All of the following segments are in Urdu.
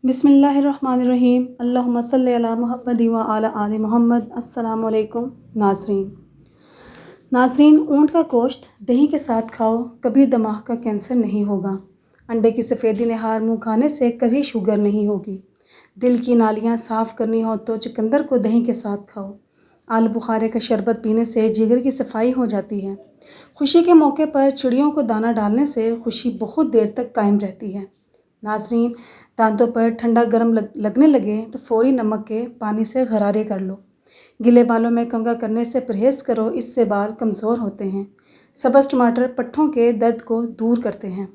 بسم اللہ الرحمن الرحیم اللہم صلی علی محمد و علی آل محمد۔ السلام علیکم ناظرین، اونٹ کا گوشت دہی کے ساتھ کھاؤ، کبھی دماغ کا کینسر نہیں ہوگا۔ انڈے کی سفیدی نہار منہ کھانے سے کبھی شوگر نہیں ہوگی۔ دل کی نالیاں صاف کرنی ہو تو چقندر کو دہی کے ساتھ کھاؤ۔ آلو بخارے کا شربت پینے سے جگر کی صفائی ہو جاتی ہے۔ خوشی کے موقع پر چڑیوں کو دانہ ڈالنے سے خوشی بہت دیر تک قائم رہتی ہے۔ ناظرین، دانتوں پر ٹھنڈا گرم لگنے لگے تو فوری نمک کے پانی سے غرارے کر لو۔ گیلے بالوں میں کنگھا کرنے سے پرہیز کرو، اس سے بال کمزور ہوتے ہیں۔ سبز ٹماٹر پٹھوں کے درد کو دور کرتے ہیں۔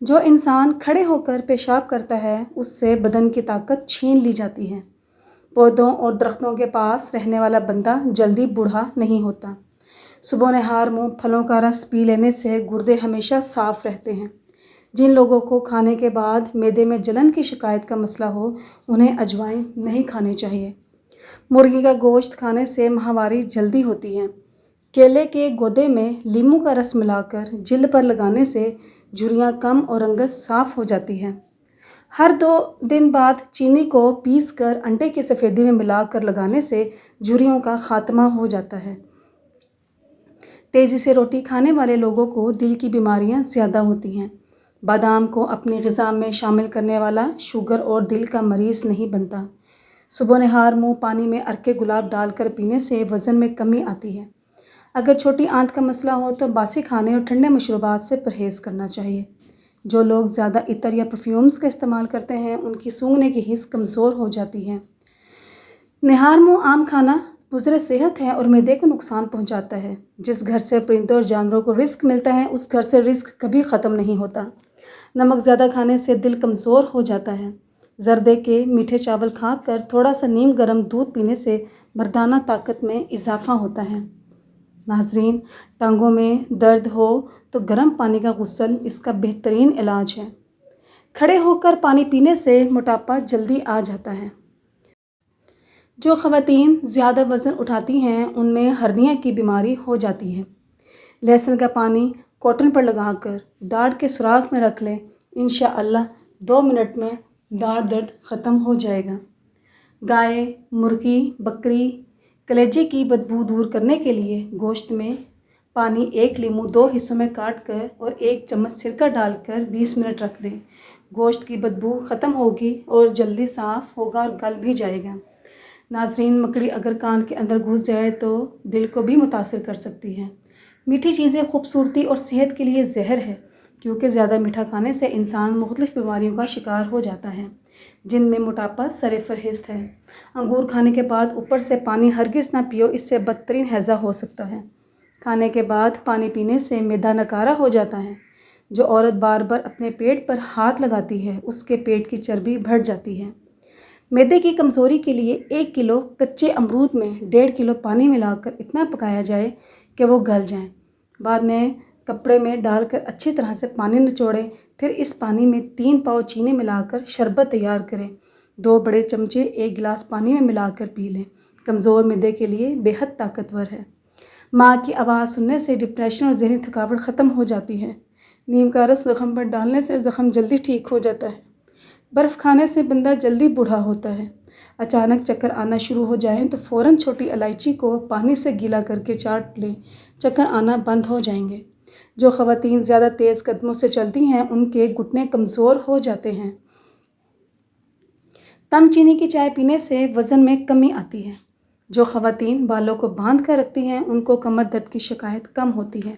جو انسان کھڑے ہو کر پیشاب کرتا ہے اس سے بدن کی طاقت چھین لی جاتی ہے۔ پودوں اور درختوں کے پاس رہنے والا بندہ جلدی بوڑھا نہیں ہوتا۔ صبح نہار منہ پھلوں کا رس پی لینے سے گردے ہمیشہ صاف رہتے ہیں۔ جن لوگوں کو کھانے کے بعد معدے میں جلن کی شکایت کا مسئلہ ہو انہیں اجوائن نہیں کھانی چاہیے۔ مرغی کا گوشت کھانے سے ماہواری جلدی ہوتی ہے۔ کیلے کے گودے میں لیموں کا رس ملا کر جلد پر لگانے سے جھریاں کم اور رنگت صاف ہو جاتی ہے۔ ہر 2 دن بعد چینی کو پیس کر انڈے کی سفیدی میں ملا کر لگانے سے جھریوں کا خاتمہ ہو جاتا ہے۔ تیزی سے روٹی کھانے والے لوگوں کو دل کی بیماریاں زیادہ ہوتی ہیں۔ بادام کو اپنی غذا میں شامل کرنے والا شوگر اور دل کا مریض نہیں بنتا۔ صبح نہار منہ پانی میں عرق گلاب ڈال کر پینے سے وزن میں کمی آتی ہے۔ اگر چھوٹی آنت کا مسئلہ ہو تو باسی کھانے اور ٹھنڈے مشروبات سے پرہیز کرنا چاہیے۔ جو لوگ زیادہ عطر یا پرفیومز کا استعمال کرتے ہیں ان کی سونگھنے کی حس کمزور ہو جاتی ہے۔ نہار منہ آم کھانا مضر صحت ہے اور معدے کو نقصان پہنچاتا ہے۔ جس گھر سے پرندوں اور جانوروں کو رزق ملتا ہے اس گھر سے رزق کبھی ختم نہیں ہوتا۔ نمک زیادہ کھانے سے دل کمزور ہو جاتا ہے۔ زردے کے میٹھے چاول کھا کر تھوڑا سا نیم گرم دودھ پینے سے مردانہ طاقت میں اضافہ ہوتا ہے۔ ناظرین، ٹانگوں میں درد ہو تو گرم پانی کا غسل اس کا بہترین علاج ہے۔ کھڑے ہو کر پانی پینے سے موٹاپا جلدی آ جاتا ہے۔ جو خواتین زیادہ وزن اٹھاتی ہیں ان میں ہرنیا کی بیماری ہو جاتی ہے۔ لہسن کا پانی کاٹن پر لگا کر داڑھ کے سوراخ میں رکھ لیں، انشاءاللہ 2 منٹ میں داڑھ درد ختم ہو جائے گا۔ گائے، مرغی، بکری، کلیجے کی بدبو دور کرنے کے لیے گوشت میں پانی 1 لیموں 2 حصوں میں کاٹ کر اور 1 چمچ سرکہ ڈال کر 20 منٹ رکھ دیں۔ گوشت کی بدبو ختم ہوگی اور جلدی صاف ہوگا اور گل بھی جائے گا۔ ناظرین، مکڑی اگر کان کے اندر گھس جائے تو دل کو بھی متاثر کر سکتی ہے۔ میٹھی چیزیں خوبصورتی اور صحت کے لیے زہر ہے، کیونکہ زیادہ میٹھا کھانے سے انسان مختلف بیماریوں کا شکار ہو جاتا ہے، جن میں موٹاپا سر فہرست ہے۔ انگور کھانے کے بعد اوپر سے پانی ہرگز نہ پیو، اس سے بدترین ہیضہ ہو سکتا ہے۔ کھانے کے بعد پانی پینے سے معدہ نکارا ہو جاتا ہے۔ جو عورت بار بار اپنے پیٹ پر ہاتھ لگاتی ہے اس کے پیٹ کی چربی بڑھ جاتی ہے۔ معدے کی کمزوری کے لیے 1 کلو کچے امرود میں 1.5 کلو پانی ملا کر اتنا پکایا جائے کہ وہ گل جائیں۔ بعد میں کپڑے میں ڈال کر اچھی طرح سے پانی نچوڑیں، پھر اس پانی میں 3 پاؤ چینی ملا کر شربت تیار کریں۔ 2 بڑے چمچے 1 گلاس پانی میں ملا کر پی لیں۔ کمزور معدے کے لیے بے حد طاقتور ہے۔ ماں کی آواز سننے سے ڈپریشن اور ذہنی تھکاوٹ ختم ہو جاتی ہے۔ نیم کا رس زخم پر ڈالنے سے زخم جلدی ٹھیک ہو جاتا ہے۔ برف کھانے سے بندہ جلدی بوڑھا ہوتا ہے۔ اچانک چکر آنا شروع ہو جائیں تو فوراً چھوٹی الائچی کو پانی سے گیلا کر کے چاٹ لیں، چکر آنا بند ہو جائیں گے۔ جو خواتین زیادہ تیز قدموں سے چلتی ہیں ان کے گھٹنے کمزور ہو جاتے ہیں۔ کم چینی کی چائے پینے سے وزن میں کمی آتی ہے۔ جو خواتین بالوں کو باندھ کر رکھتی ہیں ان کو کمر درد کی شکایت کم ہوتی ہے۔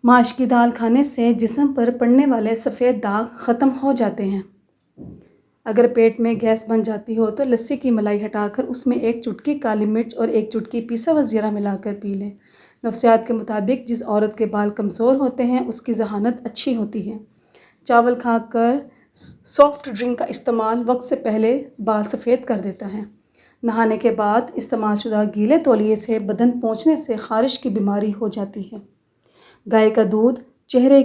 ماش کی دال کھانے سے جسم پر پڑنے والے سفید داغ ختم ہو جاتے ہیں۔ اگر پیٹ میں گیس بن جاتی ہو تو لسی کی ملائی ہٹا کر اس میں 1 چٹکی کالی مرچ اور 1 چٹکی پیسا ہوا زیرہ ملا کر پی لیں۔ نفسیات کے مطابق جس عورت کے بال کمزور ہوتے ہیں اس کی ذہانت اچھی ہوتی ہے۔ چاول کھا کر سافٹ ڈرنک کا استعمال وقت سے پہلے بال سفید کر دیتا ہے۔ نہانے کے بعد استعمال شدہ گیلے تولیے سے بدن پونچھنے سے خارش کی بیماری ہو جاتی ہے۔ گائے کا دودھ چہرے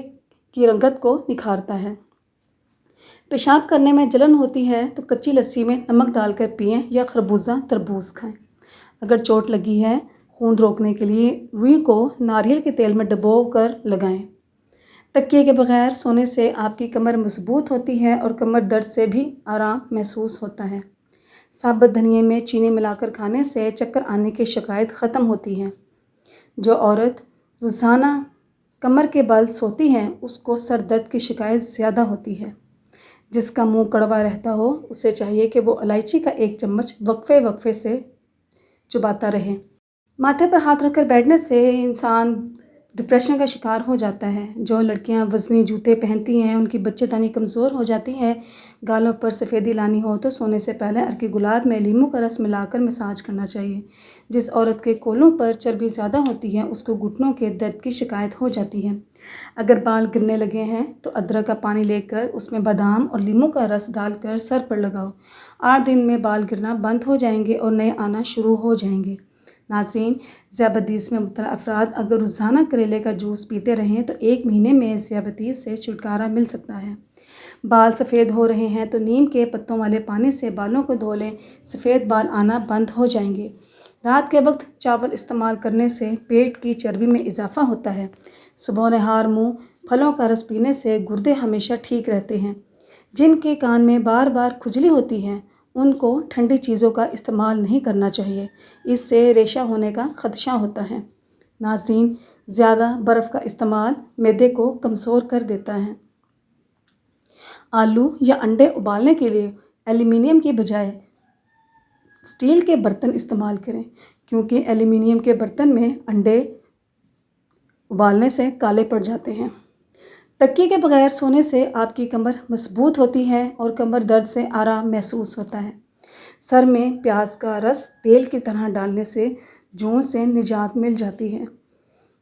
کی رنگت کو نکھارتا ہے۔ پیشاب کرنے میں جلن ہوتی ہے تو کچی لسی میں نمک ڈال کر پئیں یا خربوزہ تربوز کھائیں۔ اگر چوٹ لگی ہے، خون روکنے کے لیے روئی کو ناریل کے تیل میں ڈبو کر لگائیں۔ تکیے کے بغیر سونے سے آپ کی کمر مضبوط ہوتی ہے اور کمر درد سے بھی آرام محسوس ہوتا ہے۔ ثابت دھنیے میں چینی ملا کر کھانے سے چکر آنے کی شکایت ختم ہوتی ہے۔ جو عورت روزانہ کمر کے بل سوتی ہے اس کو سر درد کی شکایت زیادہ ہوتی ہے۔ جس کا منہ کڑوا رہتا ہو اسے چاہیے کہ وہ الائچی کا 1 چمچ وقفے سے چباتا رہے۔ ماتھے پر ہاتھ رکھ کر بیٹھنے سے انسان ڈپریشن کا شکار ہو جاتا ہے۔ جو لڑکیاں وزنی جوتے پہنتی ہیں ان کی بچے دانی کمزور ہو جاتی ہے۔ گالوں پر سفیدی لانی ہو تو سونے سے پہلے عرق گلاب میں لیموں کا رس ملا کر مساج کرنا چاہیے۔ جس عورت کے کولوں پر چربی زیادہ ہوتی ہے اس کو گھٹنوں کے درد کی شکایت ہو جاتی ہے۔ اگر بال گرنے لگے ہیں تو ادرک کا پانی لے کر اس میں بادام اور لیموں کا رس ڈال کر سر پر لگاؤ۔ 8 دن میں بال گرنا بند ہو جائیں گے اور نئے آنا شروع ہو جائیں گے۔ ناظرین، ذیابیطس میں مبتلا افراد اگر روزانہ کریلے کا جوس پیتے رہیں تو 1 مہینے میں ذیابیطس سے چھٹکارا مل سکتا ہے۔ بال سفید ہو رہے ہیں تو نیم کے پتوں والے پانی سے بالوں کو دھو لیں، سفید بال آنا بند ہو جائیں گے۔ رات کے وقت چاول استعمال کرنے سے پیٹ کی چربی میں اضافہ ہوتا ہے۔ صبح نہار منہ پھلوں کا رس پینے سے گردے ہمیشہ ٹھیک رہتے ہیں۔ جن کے کان میں بار بار کھجلی ہوتی ہے ان کو ٹھنڈی چیزوں کا استعمال نہیں کرنا چاہیے، اس سے ریشہ ہونے کا خدشہ ہوتا ہے۔ ناظرین، زیادہ برف کا استعمال معدے کو کمزور کر دیتا ہے۔ آلو یا انڈے ابالنے کے لیے ایلومینیم کی بجائے اسٹیل کے برتن استعمال کریں، کیونکہ ایلومینیم کے برتن میں انڈے ابالنے سے کالے پڑ جاتے ہیں۔ تکیے کے بغیر سونے سے آپ کی کمر مضبوط ہوتی ہے اور کمر درد سے آرام محسوس ہوتا ہے۔ سر میں پیاز کا رس تیل کی طرح ڈالنے سے جوؤں سے نجات مل جاتی ہے۔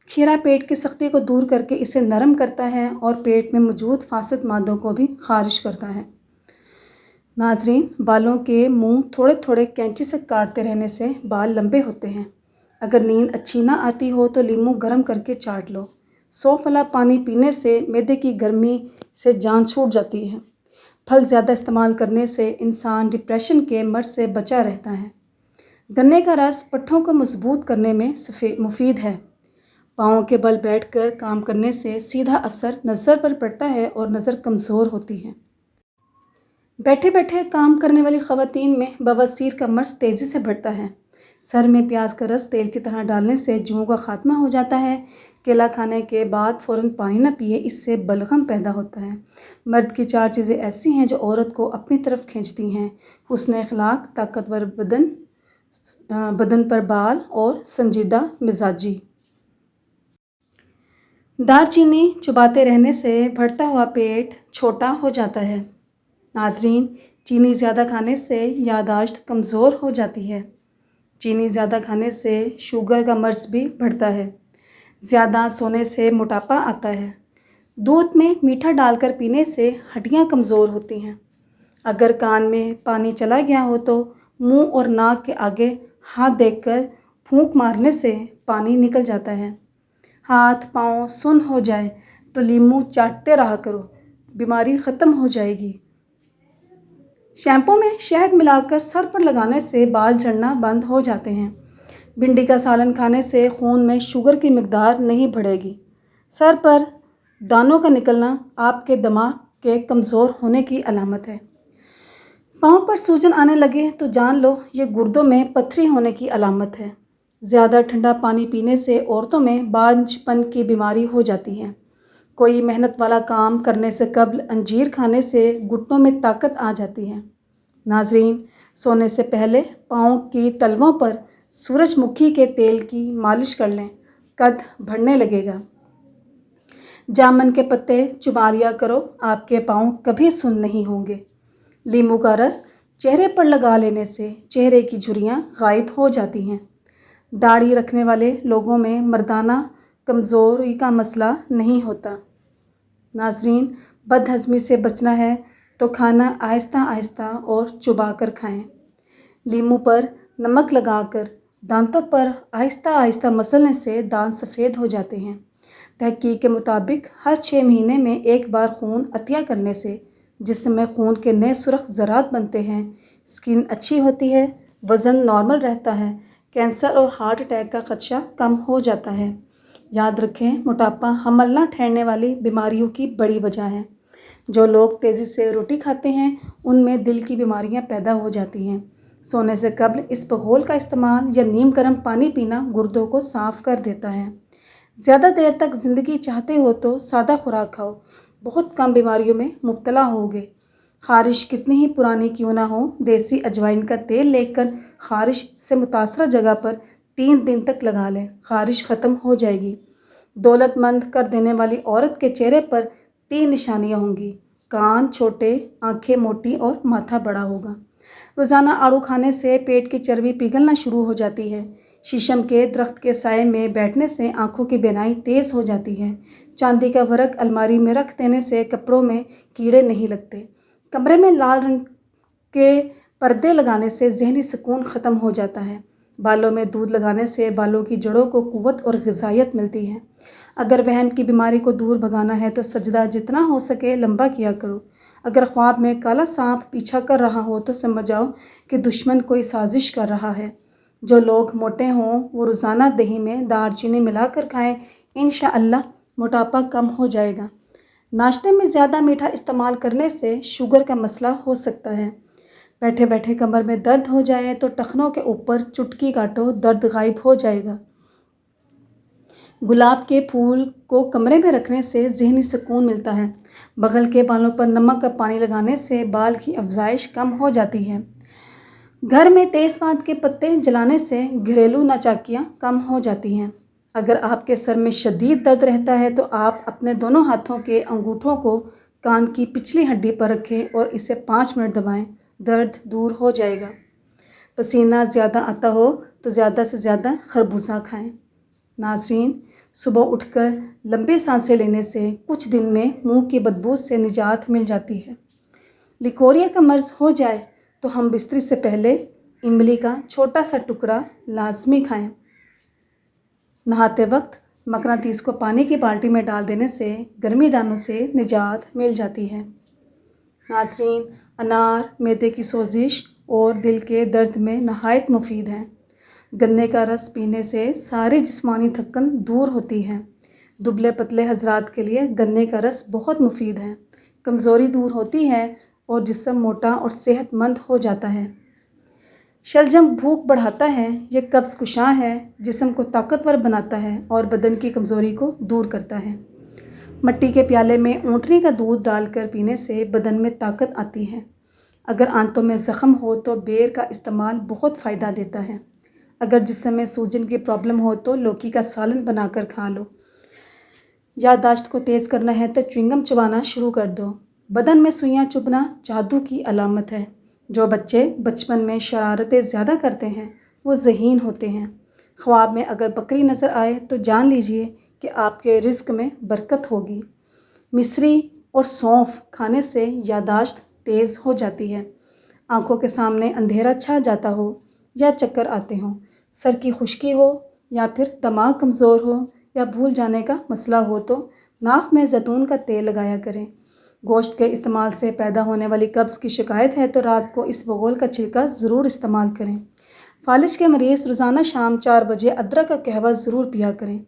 کھیرا پیٹ کی سختی کو دور کر کے اسے نرم کرتا ہے اور پیٹ میں موجود فاسد مادوں کو بھی خارج کرتا ہے۔ ناظرین، بالوں کے منہ تھوڑے تھوڑے کینچی سے کاٹتے رہنے سے بال لمبے ہوتے ہیں۔ اگر نیند اچھی نہ آتی ہو تو لیموں گرم کر کے چاٹ لو۔ 100 والا پانی پینے سے معدے کی گرمی سے جان چھوٹ جاتی ہے۔ پھل زیادہ استعمال کرنے سے انسان ڈپریشن کے مرض سے بچا رہتا ہے۔ گنے کا رس پٹھوں کو مضبوط کرنے میں مفید ہے۔ پاؤں کے بل بیٹھ کر کام کرنے سے سیدھا اثر نظر پر پڑتا ہے اور نظر کمزور ہوتی ہے۔ بیٹھے بیٹھے کام کرنے والی خواتین میں بواسیر کا مرض تیزی سے بڑھتا ہے۔ سر میں پیاز کا رس تیل کی طرح ڈالنے سے جوؤں کا خاتمہ ہو جاتا ہے۔ کیلا کھانے کے بعد فوراً پانی نہ پیے، اس سے بلغم پیدا ہوتا ہے۔ مرد کی 4 چیزیں ایسی ہیں جو عورت کو اپنی طرف کھینچتی ہیں: حسن اخلاق، طاقتور بدن پر بال اور سنجیدہ مزاجی۔ دار چینی چباتے رہنے سے بڑھتا ہوا پیٹ چھوٹا ہو جاتا ہے۔ ناظرین، چینی زیادہ کھانے سے یادداشت کمزور ہو جاتی ہے۔ چینی زیادہ کھانے سے شوگر کا مرض بھی بڑھتا ہے۔ زیادہ سونے سے موٹاپا آتا ہے۔ دودھ میں میٹھا ڈال کر پینے سے ہڈیاں کمزور ہوتی ہیں۔ اگر کان میں پانی چلا گیا ہو تو منہ اور ناک کے آگے ہاتھ دیکھ کر پھونک مارنے سے پانی نکل جاتا ہے۔ ہاتھ پاؤں سن ہو جائے تو لیموں چاٹتے رہا کرو، بیماری ختم ہو جائے گی۔ شیمپو میں شہد ملا کر سر پر لگانے سے بال جھڑنا بند ہو جاتے ہیں۔ بھنڈی کا سالن کھانے سے خون میں شوگر کی مقدار نہیں بڑھے گی۔ سر پر دانوں کا نکلنا آپ کے دماغ کے کمزور ہونے کی علامت ہے۔ پاؤں پر سوجن آنے لگے تو جان لو یہ گردوں میں پتھری ہونے کی علامت ہے۔ زیادہ ٹھنڈا پانی پینے سے عورتوں میں بانجھ پن کی بیماری ہو جاتی ہے۔ کوئی محنت والا کام کرنے سے قبل انجیر کھانے سے گھٹنوں میں طاقت آ جاتی ہے۔ ناظرین، سونے سے پہلے پاؤں کی تلووں پر سورج مکھی کے تیل کی مالش کر لیں، قد بڑھنے لگے گا۔ جامن کے پتے چبا لیا کرو، آپ کے پاؤں کبھی سن نہیں ہوں گے۔ لیموں کا رس چہرے پر لگا لینے سے چہرے کی جھریاں غائب ہو جاتی ہیں۔ داڑھی رکھنے والے لوگوں میں مردانہ کمزوری کا مسئلہ نہیں ہوتا۔ ناظرین، بد ہضمی سے بچنا ہے تو کھانا آہستہ آہستہ اور چبا کر کھائیں۔ لیموں پر نمک لگا کر دانتوں پر آہستہ آہستہ مسلنے سے دانت سفید ہو جاتے ہیں۔ تحقیق کے مطابق ہر 6 مہینے میں 1 بار خون عطیہ کرنے سے جسم میں خون کے نئے سرخ ذرات بنتے ہیں، اسکن اچھی ہوتی ہے، وزن نارمل رہتا ہے، کینسر اور ہارٹ اٹیک کا خدشہ کم ہو جاتا ہے۔ یاد رکھیں، موٹاپا حمل نہ ٹھہرنے والی بیماریوں کی بڑی وجہ ہے۔ جو لوگ تیزی سے روٹی کھاتے ہیں ان میں دل کی بیماریاں پیدا ہو جاتی ہیں۔ سونے سے قبل اسبغول کا استعمال یا نیم گرم پانی پینا گردوں کو صاف کر دیتا ہے۔ زیادہ دیر تک زندگی چاہتے ہو تو سادہ خوراک کھاؤ، بہت کم بیماریوں میں مبتلا ہوگے۔ خارش کتنی ہی پرانی کیوں نہ ہو، دیسی اجوائن کا تیل لے کر خارش سے متاثرہ جگہ پر 3 دن تک لگا لیں، خارش ختم ہو جائے گی۔ دولت مند کر دینے والی عورت کے چہرے پر 3 نشانیاں ہوں گی: کان چھوٹے، آنکھیں موٹی اور ماتھا بڑا ہوگا۔ روزانہ آڑو کھانے سے پیٹ کی چربی پگھلنا شروع ہو جاتی ہے۔ شیشم کے درخت کے سائے میں بیٹھنے سے آنکھوں کی بینائی تیز ہو جاتی ہے۔ چاندی کا ورق الماری میں رکھ دینے سے کپڑوں میں کیڑے نہیں لگتے۔ کمرے میں لال رنگ کے پردے لگانے سے ذہنی سکون ختم ہو جاتا ہے۔ بالوں میں دودھ لگانے سے بالوں کی جڑوں کو قوت اور غذائیت ملتی ہے۔ اگر وہم کی بیماری کو دور بھگانا ہے تو سجدہ جتنا ہو سکے لمبا کیا کرو۔ اگر خواب میں کالا سانپ پیچھا کر رہا ہو تو سمجھ جاؤ کہ دشمن کوئی سازش کر رہا ہے۔ جو لوگ موٹے ہوں وہ روزانہ دہی میں دار چینی ملا کر کھائیں، انشاءاللہ موٹاپا کم ہو جائے گا۔ ناشتے میں زیادہ میٹھا استعمال کرنے سے شوگر کا مسئلہ ہو سکتا ہے۔ بیٹھے بیٹھے کمر میں درد ہو جائے تو ٹخنوں کے اوپر چٹکی کاٹو، درد غائب ہو جائے گا۔ گلاب کے پھول کو کمرے میں رکھنے سے ذہنی سکون ملتا ہے۔ بغل کے بالوں پر نمک کا پانی لگانے سے بال کی افزائش کم ہو جاتی ہے۔ گھر میں تیز پات کے پتے جلانے سے گھریلو ناچاکیاں کم ہو جاتی ہیں۔ اگر آپ کے سر میں شدید درد رہتا ہے تو آپ اپنے دونوں ہاتھوں کے انگوٹھوں کو کان کی پچھلی ہڈی پر رکھیں اور اسے 5 منٹ دبائیں، درد دور ہو جائے گا۔ پسینہ زیادہ آتا ہو تو زیادہ سے زیادہ خربوزہ کھائیں۔ ناظرین، صبح اٹھ کر لمبی سانسیں لینے سے کچھ دن میں منہ کی بدبو سے نجات مل جاتی ہے۔ لیکوریا کا مرض ہو جائے تو ہم بستری سے پہلے املی کا چھوٹا سا ٹکڑا لازمی کھائیں۔ نہاتے وقت مقناطیس کو پانی کی بالٹی میں ڈال دینے سے گرمی دانوں سے نجات مل جاتی ہے۔ ناظرین، انار معدے کی سوزش اور دل کے درد میں نہایت مفید ہے۔ گنے کا رس پینے سے ساری جسمانی تھکن دور ہوتی ہے۔ دبلے پتلے حضرات کے لیے گنے کا رس بہت مفید ہے۔ کمزوری دور ہوتی ہے اور جسم موٹا اور صحت مند ہو جاتا ہے۔ شلجم بھوک بڑھاتا ہے، یہ قبض کشاں ہے، جسم کو طاقتور بناتا ہے اور بدن کی کمزوری کو دور کرتا ہے۔ مٹی کے پیالے میں اونٹنی کا دودھ ڈال کر پینے سے بدن میں طاقت آتی ہے۔ اگر آنتوں میں زخم ہو تو بیر کا استعمال بہت فائدہ دیتا ہے۔ اگر جسم میں سوجن کی پرابلم ہو تو لوکی کا سالن بنا کر کھا لو۔ یادداشت کو تیز کرنا ہے تو چوئنگم چبانا شروع کر دو۔ بدن میں سوئیاں چبھنا جادو کی علامت ہے۔ جو بچے بچپن میں شرارتیں زیادہ کرتے ہیں وہ ذہین ہوتے ہیں۔ خواب میں اگر بکری نظر آئے تو جان لیجیے کہ آپ کے رزق میں برکت ہوگی۔ مصری اور سونف کھانے سے یادداشت تیز ہو جاتی ہے۔ آنکھوں کے سامنے اندھیرا چھا جاتا ہو یا چکر آتے ہوں، سر کی خشکی ہو یا پھر دماغ کمزور ہو یا بھول جانے کا مسئلہ ہو تو ناک میں زیتون کا تیل لگایا کریں۔ گوشت کے استعمال سے پیدا ہونے والی قبض کی شکایت ہے تو رات کو اسبغول کا چھلکا ضرور استعمال کریں۔ فالج کے مریض روزانہ شام 4 بجے ادرک کا قہوہ ضرور پیا کریں۔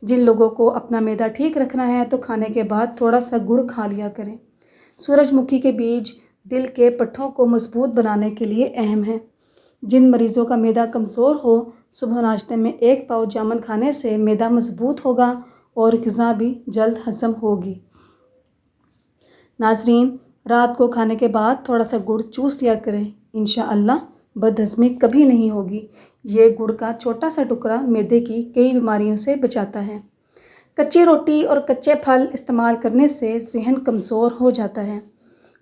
جن لوگوں کو اپنا معدہ ٹھیک رکھنا ہے تو کھانے کے بعد تھوڑا سا گڑ کھا لیا کریں۔ سورج مکھی کے بیج دل کے پٹھوں کو مضبوط بنانے کے لیے اہم ہیں۔ جن مریضوں کا معدہ کمزور ہو صبح ناشتے میں 1 پاؤ جامن کھانے سے معدہ مضبوط ہوگا اور غذا بھی جلد ہضم ہوگی۔ ناظرین، رات کو کھانے کے بعد تھوڑا سا گڑ چوس لیا کریں، انشاءاللہ بدہضمی کبھی نہیں ہوگی۔ یہ گڑ کا چھوٹا سا ٹکڑا معدے کی کئی بیماریوں سے بچاتا ہے۔ کچی روٹی اور کچے پھل استعمال کرنے سے ذہن کمزور ہو جاتا ہے۔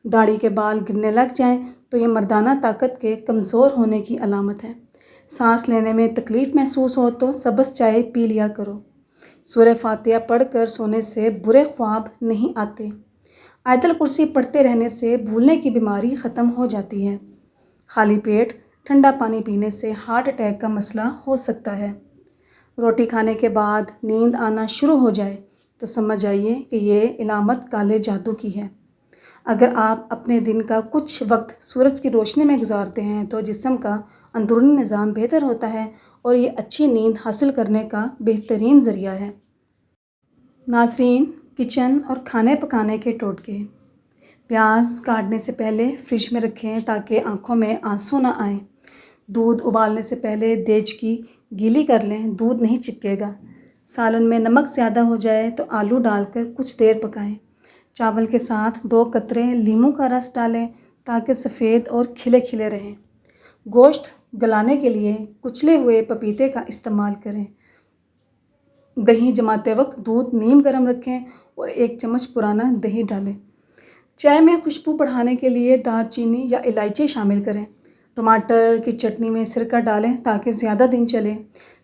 داڑھی کے بال گرنے لگ جائیں تو یہ مردانہ طاقت کے کمزور ہونے کی علامت ہے۔ سانس لینے میں تکلیف محسوس ہو تو سبز چائے پی لیا کرو۔ سورہ فاتحہ پڑھ کر سونے سے برے خواب نہیں آتے۔ آیت الکرسی پڑھتے رہنے سے بھولنے کی بیماری ختم ہو جاتی ہے۔ خالی پیٹ ٹھنڈا پانی پینے سے ہارٹ اٹیک کا مسئلہ ہو سکتا ہے۔ روٹی کھانے کے بعد نیند آنا شروع ہو جائے تو سمجھ جائیے کہ یہ علامت کالے جادو کی ہے۔ اگر آپ اپنے دن کا کچھ وقت سورج کی روشنی میں گزارتے ہیں تو جسم کا اندرونی نظام بہتر ہوتا ہے اور یہ اچھی نیند حاصل کرنے کا بہترین ذریعہ ہے۔ ناظرین، کچن اور کھانے پکانے کے ٹوٹکے۔ پیاز کاٹنے سے پہلے فریج میں رکھیں تاکہ آنکھوں میں آنسو نہ آئیں۔ دودھ ابالنے سے پہلے دیچکی گیلی کر لیں، دودھ نہیں چپکے گا۔ سالن میں نمک زیادہ ہو جائے تو آلو ڈال کر کچھ دیر پکائیں۔ چاول کے ساتھ 2 قطرے لیموں کا رس ڈالیں تاکہ سفید اور کھلے کھلے رہیں۔ گوشت گلانے کے لیے کچلے ہوئے پپیتے کا استعمال کریں۔ دہی جماتے وقت دودھ نیم گرم رکھیں اور 1 چمچ پرانا دہی ڈالیں۔ چائے میں خوشبو بڑھانے کے لیے دار چینی یا الائچی شامل کریں۔ ٹماٹر کی چٹنی میں سرکہ ڈالیں تاکہ زیادہ دن چلے۔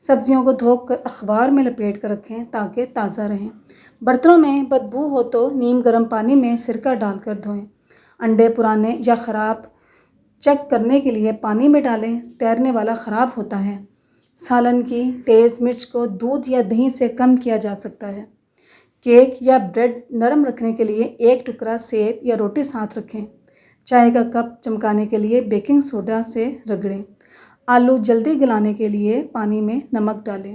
سبزیوں کو دھو کر اخبار میں لپیٹ کر رکھیں تاکہ تازہ رہیں۔ برتنوں میں بدبو ہو تو نیم گرم پانی میں سرکہ ڈال کر دھوئیں۔ انڈے پرانے یا خراب چیک کرنے کے لیے پانی میں ڈالیں، تیرنے والا خراب ہوتا ہے۔ سالن کی تیز مرچ کو دودھ یا دہی سے کم کیا جا سکتا ہے۔ کیک یا بریڈ نرم رکھنے کے لیے 1 ٹکڑا سیب یا روٹی ساتھ رکھیں۔ چائے کا کپ چمکانے کے لیے بیکنگ سوڈا سے رگڑیں۔ آلو جلدی گلانے کے لیے پانی میں نمک ڈالیں۔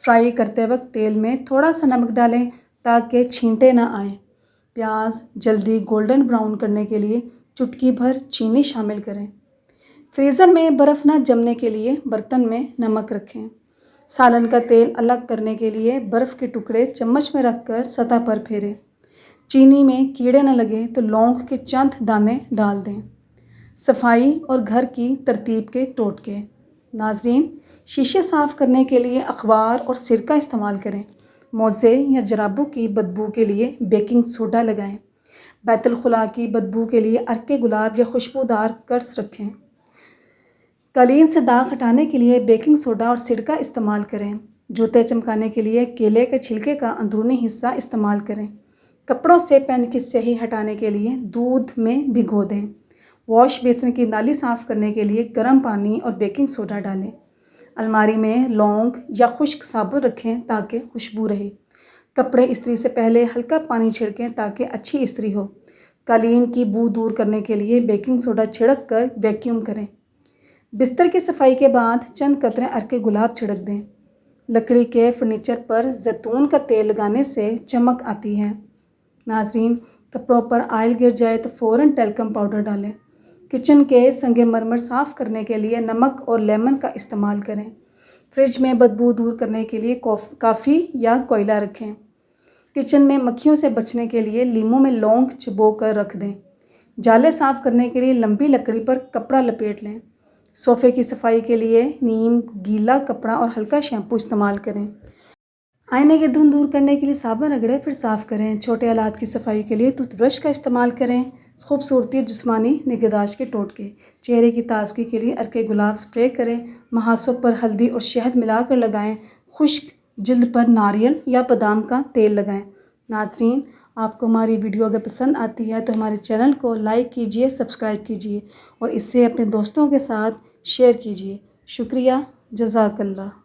فرائی کرتے وقت تیل میں تھوڑا سا نمک ڈالیں تاکہ چھینٹے نہ آئیں۔ پیاز جلدی گولڈن براؤن کرنے کے لیے چٹکی بھر چینی شامل کریں۔ فریزر میں برف نہ جمنے کے لیے برتن میں نمک رکھیں۔ سالن کا تیل الگ کرنے کے لیے برف کے ٹکڑے چمچ میں رکھ کر سطح پر پھیریں۔ چینی میں کیڑے نہ لگیں تو لونگ کے چند دانے ڈال دیں۔ صفائی اور گھر کی ترتیب کے ٹوٹکے۔ ناظرین، شیشے صاف کرنے کے لیے اخبار اور سرکہ استعمال کریں۔ موزے یا جرابوں کی بدبو کے لیے بیکنگ سوڈا لگائیں۔ بیت الخلاء کی بدبو کے لیے عرق گلاب یا خوشبودار کرس رکھیں۔ قالین سے داغ ہٹانے کے لیے بیکنگ سوڈا اور سرکہ استعمال کریں۔ جوتے چمکانے کے لیے کیلے کے چھلکے کا اندرونی حصہ استعمال کریں۔ کپڑوں سے پین کی سیاہی ہٹانے کے لیے دودھ میں بھگو دیں۔ واش بیسن کی نالی صاف کرنے کے لیے گرم پانی اور بیکنگ سوڈا ڈالیں۔ الماری میں لونگ یا خشک صابن رکھیں تاکہ خوشبو رہے۔ کپڑے استری سے پہلے ہلکا پانی چھڑکیں تاکہ اچھی استری ہو۔ قالین کی بو دور کرنے کے لیے بیکنگ سوڈا چھڑک کر ویکیوم کریں۔ بستر کی صفائی کے بعد چند قطرے عرق گلاب چھڑک دیں۔ لکڑی کے فرنیچر پر زیتون کا تیل لگانے سے چمک آتی ہے۔ ناظرین، کپڑوں پر آئل گر جائے تو فوراً ٹیلکم پاؤڈر ڈالیں۔ کچن کے سنگ مرمر صاف کرنے کے لیے نمک اور لیمن کا استعمال کریں۔ فریج میں بدبو دور کرنے کے لیے کافی یا کوئلہ رکھیں۔ کچن میں مکھیوں سے بچنے کے لیے لیموں میں لونگ چبو کر رکھ دیں۔ جالے صاف کرنے کے لیے لمبی لکڑی پر کپڑا لپیٹ لیں۔ صوفے کی صفائی کے لیے نیم گیلا کپڑا اور ہلکا شیمپو استعمال کریں۔ آئینے کی دھن دور کرنے کے لیے صابن رگڑیں پھر صاف کریں۔ چھوٹے آلات کی صفائی کے لیے ٹوتھ برش کا استعمال کریں۔ خوبصورتی اور جسمانی نگہداشت کے ٹوٹکے۔ چہرے کی تازگی کے لیے عرق گلاب سپرے کریں۔ مہاسوں پر ہلدی اور شہد ملا کر لگائیں۔ خشک جلد پر ناریل یا بادام کا تیل لگائیں۔ ناظرین، آپ کو ہماری ویڈیو اگر پسند آتی ہے تو ہمارے چینل کو لائک کیجیے، سبسکرائب کیجیے اور اسے اپنے دوستوں کے ساتھ شیئر کیجیے۔ شکریہ، جزاک اللہ۔